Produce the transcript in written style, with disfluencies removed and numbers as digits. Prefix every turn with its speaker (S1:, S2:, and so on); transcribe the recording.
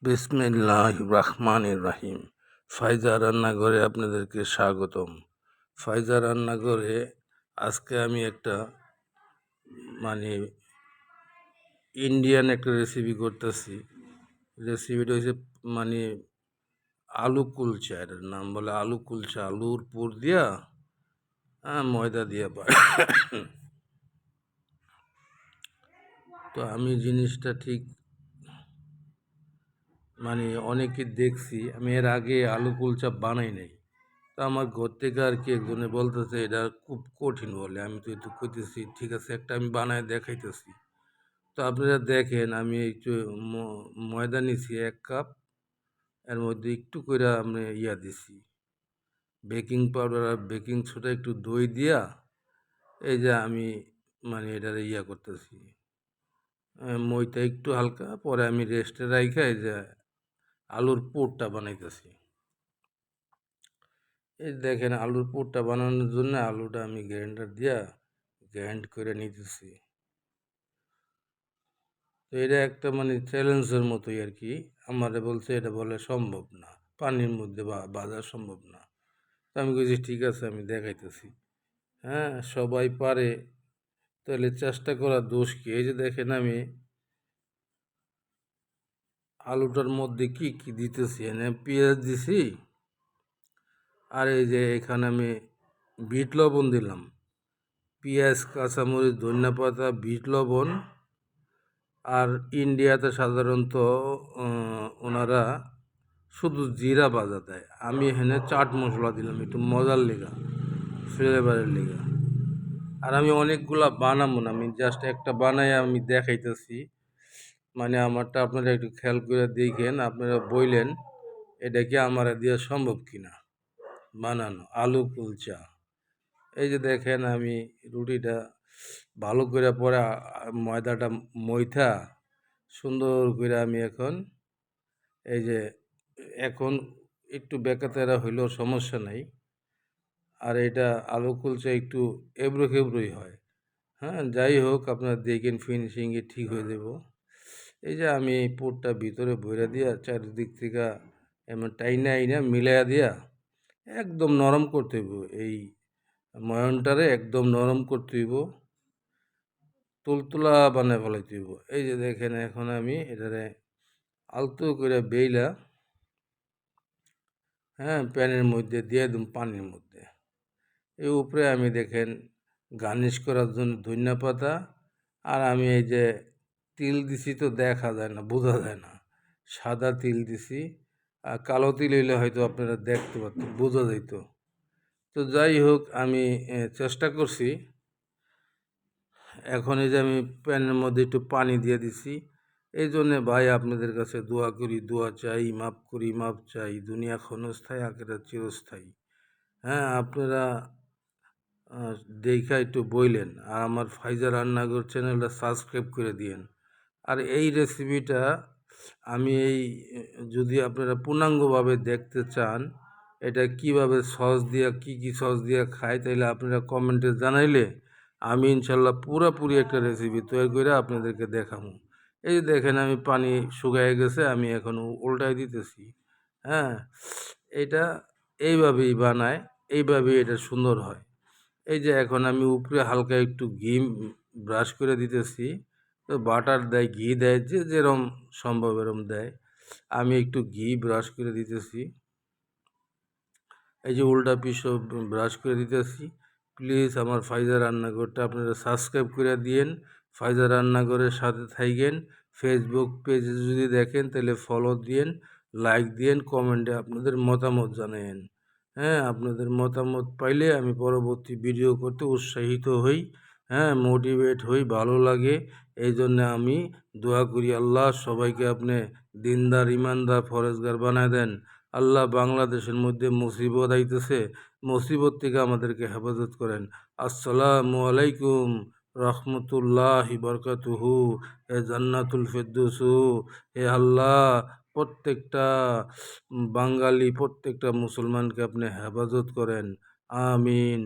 S1: বিসমিল্লাহির রহমানির রহিম। ফায়জা রান্নাঘরে আপনাদেরকে স্বাগতম। ফায়জা রান্নাঘরে আজকে আমি একটা মানে ইন্ডিয়ান একটা রেসিপি করতেছি। রেসিপিটা হচ্ছে মানে আলু কুলচা, এটার নাম বলে আলু কুলচা। আলুর পুর দিয়া ময়দা দিয়া তো আমি জিনিসটা ঠিক অনেকে দেখছি, আমি এর আগে আলু কুলচা বানাই নাই। তো আমার ঘর থেকে আর কি একজনে বলতেছে এটা খুব কঠিন বলে। আমি তো একটু কইতেছি ঠিক আছে, একটা আমি বানায় দেখাইতেছি। তো আপনারা দেখেন, আমি একটু ময়দা নিছি 1 কাপ। এর মধ্যে একটু করে আমি দিছি বেকিং পাউডার আর বেকিং সোডা, একটু দই দিয়া এই যে আমি এটারে করতেছি। মইটা একটু হালকা, পরে আমি রেস্টে রাইখা এই যে আলুর পুরটা বানাইতেছি। এই দেখেন, আলুর পুরটা বানানোর জন্য আলুটা আমি গ্রাইন্ডার দিয়া গ্রাইন্ড করে নিতেছি। তো এটা একটা চ্যালেঞ্জের মতোই আর কি। আমারে বলছে এটা বলে সম্ভব না, পানির মধ্যে বাজা সম্ভব না। তো আমি বলছি ঠিক আছে, আমি দেখাইতেছি। হ্যাঁ, সবাই পারে, তাহলে চেষ্টা করার দোষ কি? এই যে দেখেন, আমি আলুটার মধ্যে কি কি দিতেছি, এনে পেঁয়াজ দিছি, আর এই যে এখানে আমি বিট লবণ দিলাম। পেঁয়াজ, কাঁচামরিচ, ধনিয়া পাতা, বিট লবণ। আর ইন্ডিয়াতে সাধারণত ওনারা শুধু জিরা ভাজা দেয়। আমি এখানে চাট মশলা দিলাম একটু মজার লেগা, ফ্লেভারের লেগা। আর আমি অনেকগুলা বানাবো না, আমি জাস্ট একটা বানাই আমি দেখাইতেছি। আমারটা আপনারা একটু খেয়াল করে দেখেন, আপনারা বইলেন এটা কি আমার দিয়ে সম্ভব কিনা বানানো আলু কুলচা। এই যে দেখেন, আমি রুটিটা ভালো করে পরে ময়দাটা মইথা সুন্দর করে আমি এই যে এখন একটু বেকাতেরা হইলেও সমস্যা নাই। আর এটা আলু কুলচা একটু এবড়ো খেবড়োই হয়। হ্যাঁ, যাই হোক, আপনারা দেখেন ফিনিশিংয়ে ঠিক হয়ে যাব। এই যে আমি পুরটা ভিতরে ভইরা দিয়া চারিদিক থেকে এমন টাইনা আইনা মিলাইয়া দিয়া একদম নরম করতে হইব। এই ময়নটারে একদম নরম করতে হইব, তুলতুলা বানায় ফেলাইতে হইব। এই যে দেখেন, এখন আমি এটারে আলতো করে বেইলা প্যানের মধ্যে দিয়ে দিম, পানির মধ্যে। এই উপরে আমি দেখেন গার্নিশ করার জন্য ধনিয়া পাতা, আর আমি এই যে তিল দিছি, তো দেখা যায় না, বোঝা যায় না, সাদা তিল দিছি। আর কালো তিল হইলে হয়তো আপনারা দেখতে পারতেন, বোঝা যাইত। তো যাই হোক, আমি চেষ্টা করছি। এখন এই যে আমি প্যানের মধ্যে একটু পানি দিয়ে দিছি। এই জন্যে ভাই আপনাদের কাছে দোয়া করি, দোয়া চাই, মাপ করি, মাপ চাই। দুনিয়া ক্ষণস্থায়ী, আখেরাত চিরস্থায়ী। হ্যাঁ, আপনারা দেইখা একটু বইলেন, আর আমার ফাইজা রান্নাঘর চ্যানেলটা সাবস্ক্রাইব করে দিয়েন। আর এই রেসিপিটা আমি যদি আপনারা পূর্ণাঙ্গভাবে দেখতে চান, এটা কিভাবে সস দিয়া কি কি সস দিয়া খায়, তাইলে আপনারা কমেন্টে জানাইলে আমি ইনশাল্লাহ পুরাপুরি একটা রেসিপি তৈরি করে আপনাদেরকে দেখাবো। এই যে দেখেন, আমি পানি শুকায় গেছে, আমি এখন উল্টাই দিতেছি। হ্যাঁ, এটা এইভাবেই বানায়, এইভাবেই এটা সুন্দর হয়। এই যে এখন আমি উপরে হালকা একটু ঘি ব্রাশ করে দিতেছি। তো বাটার দেয়, ঘি দেয়, যে যেরম সম্ভব এরম দেয়। আমি একটু ঘি ব্রাশ করে দিতেছি। এই যে উল্টা পিছও ব্রাশ করে দিতেছি। প্লিজ আমার ফায়জা রান্নাঘরটা আপনারা সাবস্ক্রাইব করে দিয়েন। ফায়জা রান্নাঘরের সাথে থাইকেন। ফেসবুক পেজে যদি দেখেন তাহলে ফলো দিয়েন, লাইক দিয়েন, কমেন্টে আপনাদের মতামত জানায়েন। হ্যাঁ, আপনাদের মতামত পাইলে আমি পরবর্তী ভিডিও করতে উৎসাহিত হই। হ্যাঁ, মোটিভেট হই, ভালো লাগে। এই জন্যে আমি দোয়া করি, আল্লাহ সবাইকে আপনি দিনদার, ইমানদার, ফরেজগার বানায় দেন। আল্লাহ বাংলাদেশের মধ্যে মুসিবত আইতেছে, মুসিবত থেকে আমাদেরকে হেফাজত করেন। আসসালামু আলাইকুম রহমতুল্লাহি বরকাতুহু। এ জান্নাতুল ফেরদৌসু, হে আল্লাহ প্রত্যেকটা বাঙালি, প্রত্যেকটা মুসলমানকে আপনি হেফাজত করেন। আমিন।